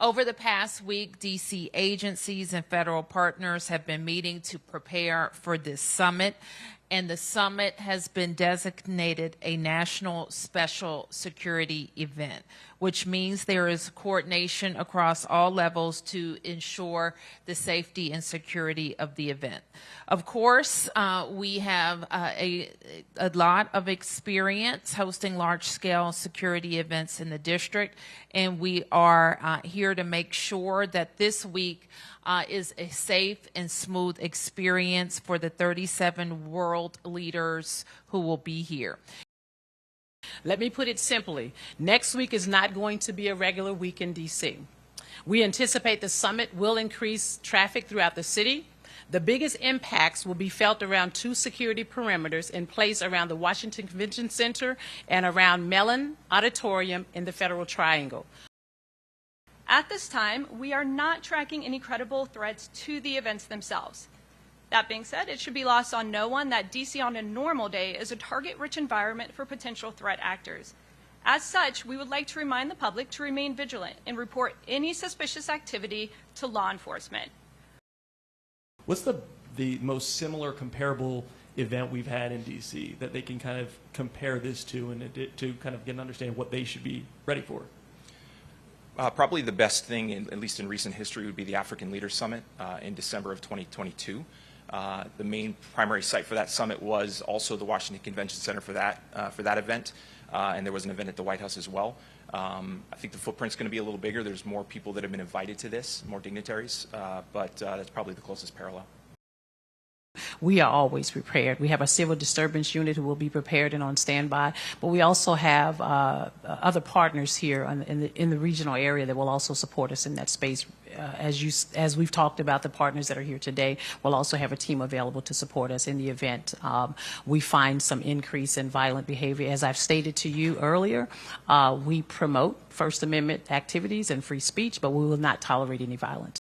Over the past week, D.C. agencies and federal partners have been meeting to prepare for this summit, and the summit has been designated a national special security event, which means there is coordination across all levels to ensure the safety and security of the event. Of course, we have a lot of experience hosting large-scale security events in the district, and we are here to make sure that this week is a safe and smooth experience for the 37 world leaders who will be here. Let me put it simply. Next week is not going to be a regular week in D.C. We anticipate the summit will increase traffic throughout the city. The biggest impacts will be felt around 2 security perimeters in place around the Washington Convention Center and around Mellon Auditorium in the Federal Triangle. At this time, we are not tracking any credible threats to the events themselves. That being said, it should be lost on no one that D.C. on a normal day is a target-rich environment for potential threat actors. As such, we would like to remind the public to remain vigilant and report any suspicious activity to law enforcement. What's the most similar comparable event we've had in D.C. that they can kind of compare this to and to kind of get an understanding of what they should be ready for? Probably the best thing, at least in recent history, would be the African Leaders Summit in December of 2022. The main primary site for that summit was also the Washington Convention Center for that event, and there was an event at the White House as well. I think the footprint's going to be a little bigger. There's more people that have been invited to this, more dignitaries, but that's probably the closest parallel. We are always prepared. We have a civil disturbance unit who will be prepared and on standby, but we also have other partners here in the regional area that will also support us in that space. As we've talked about, the partners that are here today will also have a team available to support us in the event we find some increase in violent behavior. As I've stated to you earlier, we promote First Amendment activities and free speech, but we will not tolerate any violence.